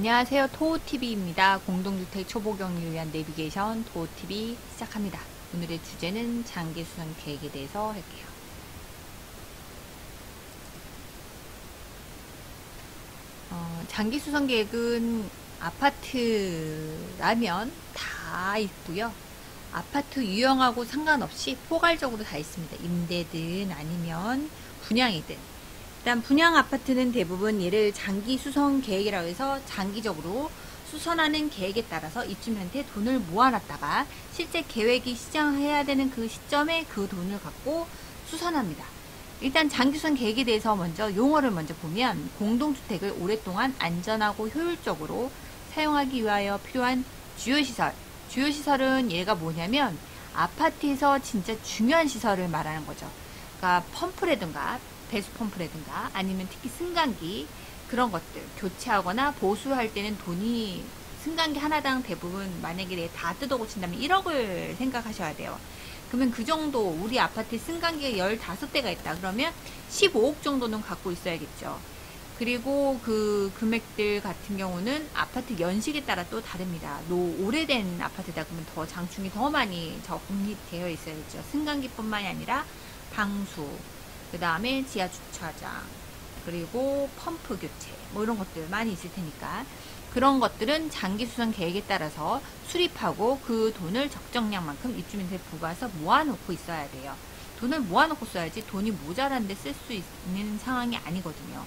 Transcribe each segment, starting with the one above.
안녕하세요. 토호TV입니다. 공동주택 초보경리를 위한 내비게이션 토호TV 시작합니다. 오늘의 주제는 장기수선 계획에 대해서 할게요. 장기수선 계획은 아파트라면 다 있고요. 아파트 유형하고 상관없이 포괄적으로 다 있습니다. 임대든 아니면 분양이든. 일단 분양 아파트는 대부분 얘를 장기 수선 계획이라고 해서 장기적으로 수선하는 계획에 따라서 입주민한테 돈을 모아놨다가 실제 계획이 시작해야 되는 그 시점에 그 돈을 갖고 수선합니다. 일단 장기 수선 계획에 대해서 먼저 용어를 먼저 보면 공동주택을 오랫동안 안전하고 효율적으로 사용하기 위하여 필요한 주요시설. 주요시설은 얘가 뭐냐면 아파트에서 진짜 중요한 시설을 말하는 거죠. 그러니까 펌프라든가 배수 펌프라든가 아니면 특히 승강기 그런 것들 교체하거나 보수할 때는 돈이 승강기 하나당 대부분 만약에 다 뜯어 고친다면 1억을 생각하셔야 돼요. 그러면 그 정도 우리 아파트에 승강기가 15대가 있다 그러면 15억 정도는 갖고 있어야겠죠. 그리고 그 금액들 같은 경우는 아파트 연식에 따라 또 다릅니다. 오래된 아파트다 그러면 더 장충이 더 많이 공립되어 있어야겠죠. 승강기뿐만이 아니라 방수 그 다음에 지하 주차장 그리고 펌프 교체 뭐 이런 것들 많이 있을 테니까 그런 것들은 장기 수선 계획에 따라서 수립하고 그 돈을 적정량만큼 입주민들 부과해서 모아놓고 있어야 돼요. 돈을 모아놓고 써야지 돈이 모자란데 쓸 수 있는 상황이 아니거든요.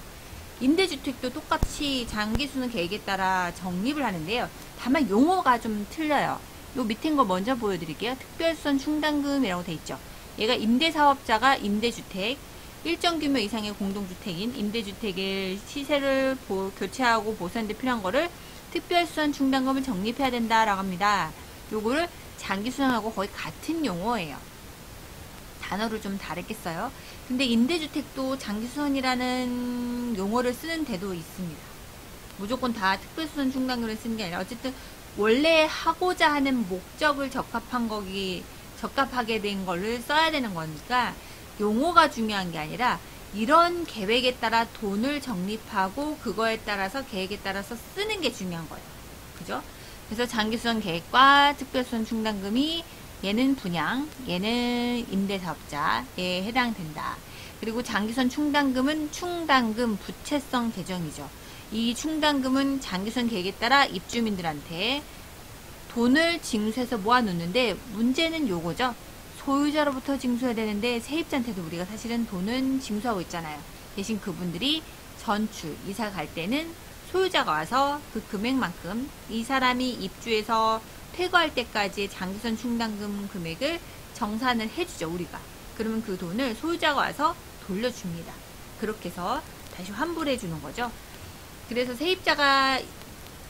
임대주택도 똑같이 장기 수선 계획에 따라 적립을 하는데요. 다만 용어가 좀 틀려요. 요 밑에 거 먼저 보여드릴게요. 특별수선 충당금이라고 돼 있죠. 얘가 임대사업자가 임대주택 일정 규모 이상의 공동주택인 임대주택의 시세를 교체하고 보수하는 데 필요한 거를 특별수선 충당금을 적립해야 된다라고 합니다. 요거를 장기수선하고 거의 같은 용어예요. 단어를 좀 다르게 써요. 근데 임대주택도 장기수선이라는 용어를 쓰는 데도 있습니다. 무조건 다 특별수선 충당금을 쓰는 게 아니라 어쨌든 원래 하고자 하는 목적을 적합하게 된 거를 써야 되는 거니까 용어가 중요한 게 아니라 이런 계획에 따라 돈을 적립하고 그거에 따라서 계획에 따라서 쓰는 게 중요한 거예요. 그죠? 그래서 장기수선 계획과 특별수선 충당금이 얘는 분양, 얘는 임대사업자에 해당된다. 그리고 장기수선 충당금은 충당금 부채성 계정이죠. 이 충당금은 장기수선 계획에 따라 입주민들한테 돈을 징수해서 모아놓는데 문제는 요거죠. 소유자로부터 징수해야 되는데 세입자한테도 우리가 사실은 돈은 징수하고 있잖아요. 대신 그분들이 전출, 이사 갈 때는 소유자가 와서 그 금액만큼 이 사람이 입주해서 퇴거할 때까지의 장기수선 충당금 금액을 정산을 해주죠. 우리가. 그러면 그 돈을 소유자가 와서 돌려줍니다. 그렇게 해서 다시 환불해 주는 거죠. 그래서 세입자가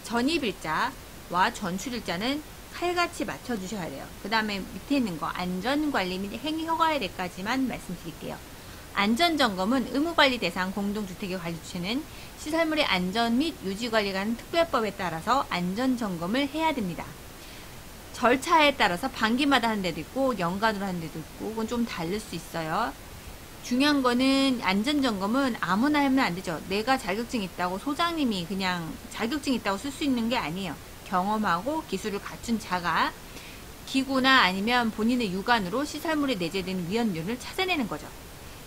전입일자와 전출일자는 칼같이 맞춰주셔야 돼요. 그 다음에 밑에 있는 거 안전관리 및 행위허가에 대해까지만 말씀드릴게요. 안전점검은 의무관리 대상 공동주택의 관리주체는 시설물의 안전 및 유지관리가 하는 특별법에 따라서 안전점검을 해야 됩니다. 절차에 따라서 반기마다 하는 데도 있고 연간으로 하는 데도 있고 그건 좀 다를 수 있어요. 중요한 거는 안전점검은 아무나 하면 안 되죠. 내가 자격증 있다고 소장님이 그냥 자격증 있다고 쓸 수 있는 게 아니에요. 경험하고 기술을 갖춘 자가 기구나 아니면 본인의 유관으로 시설물에 내재되는 위험률을 찾아내는 거죠.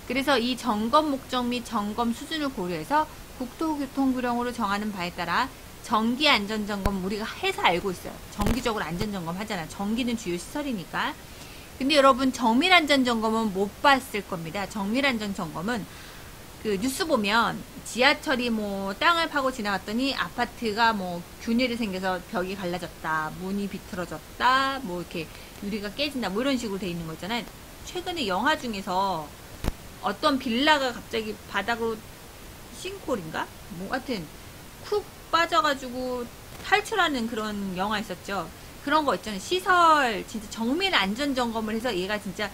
그래서 이 점검 목적 및 점검 수준을 고려해서 국토교통부령으로 정하는 바에 따라 정기 안전점검 우리가 해서 알고 있어요. 정기적으로 안전점검 하잖아. 전기는 주요 시설이니까. 근데 여러분 정밀안전점검은 못 봤을 겁니다. 정밀안전점검은 그 뉴스 보면 지하철이 뭐 땅을 파고 지나갔더니 아파트가 뭐 균열이 생겨서 벽이 갈라졌다, 문이 비틀어졌다, 뭐 이렇게 유리가 깨진다, 뭐 이런 식으로 돼 있는 거 있잖아요. 최근에 영화 중에서 어떤 빌라가 갑자기 바닥으로 싱크홀인가? 뭐 하여튼 쿡 빠져가지고 탈출하는 그런 영화 있었죠. 그런 거 있잖아요. 시설 진짜 정밀 안전 점검을 해서 얘가 진짜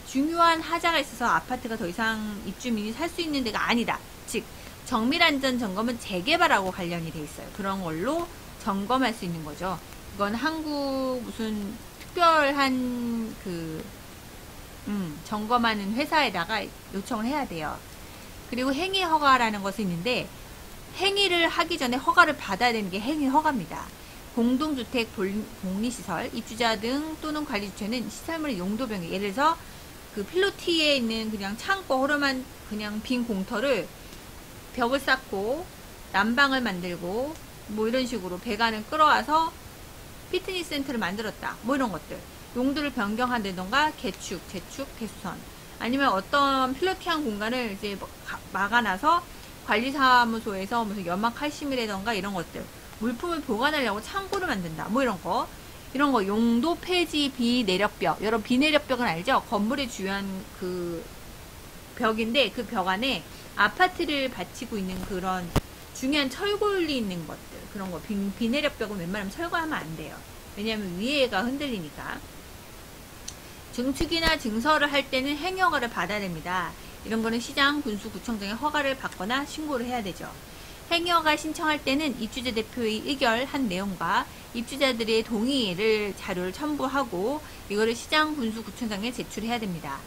중요한 하자가 있어서 아파트가 더 이상 입주민이 살 수 있는 데가 아니다. 즉 정밀안전점검은 재개발하고 관련이 돼 있어요. 그런 걸로 점검할 수 있는 거죠. 이건 한국 무슨 특별한 그 점검하는 회사에다가 요청을 해야 돼요. 그리고 행위허가라는 것이 있는데 행위를 하기 전에 허가를 받아야 되는 게 행위 허가입니다. 공동주택 복리시설, 입주자 등 또는 관리주체는 시설물의 용도 변경, 예를 들어서 그 필로티에 있는 그냥 창고 허름한 그냥 빈 공터를 벽을 쌓고 난방을 만들고 뭐 이런 식으로 배관을 끌어와서 피트니스 센터를 만들었다. 뭐 이런 것들. 용도를 변경한다던가 개축, 재축, 개수선. 아니면 어떤 필로티한 공간을 이제 막아놔서 관리사무소에서 무슨 연막 칼슘이라던가 이런 것들. 물품을 보관하려고 창고를 만든다. 뭐 이런 거. 이런 거 용도 폐지 비내력벽. 여러분 비내력벽은 알죠? 건물의 주요한 그 벽인데 그 벽 안에 아파트를 받치고 있는 그런 중요한 철골이 있는 것들. 그런 거. 비내력벽은 웬만하면 철거하면 안 돼요. 왜냐하면 위에가 흔들리니까. 증축이나 증설을 할 때는 행위허가를 받아야 됩니다. 이런 거는 시장, 군수, 구청장에 허가를 받거나 신고를 해야 되죠. 행위허가 신청할 때는 입주자 대표의 의결한 내용과 입주자들의 동의를 자료를 첨부하고 이거를 시장, 군수, 구청장에 제출해야 됩니다.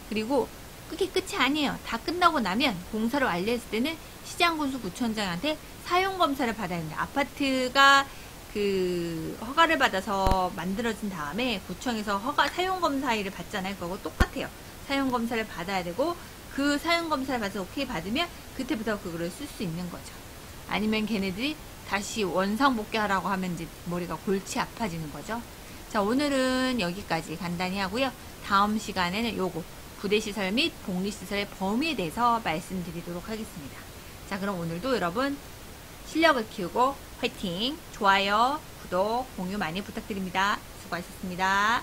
그리고 그게 끝이 아니에요. 다 끝나고 나면 공사를 완료했을 때는 시장, 군수, 구청장한테 사용검사를 받아야 됩니다. 아파트가 그 허가를 받아서 만들어진 다음에 구청에서 사용검사를 받잖아요. 그거 똑같아요. 사용검사를 받아야 되고 그 사용검사를 받아서 오케이 받으면 그때부터 그거를 쓸 수 있는 거죠. 아니면 걔네들이 다시 원상복귀하라고 하면 이제 머리가 골치 아파지는 거죠. 자, 오늘은 여기까지 간단히 하고요. 다음 시간에는 요거 부대시설 및 복리시설의 범위에 대해서 말씀드리도록 하겠습니다. 자, 그럼 오늘도 여러분 실력을 키우고 화이팅! 좋아요, 구독, 공유 많이 부탁드립니다. 수고하셨습니다.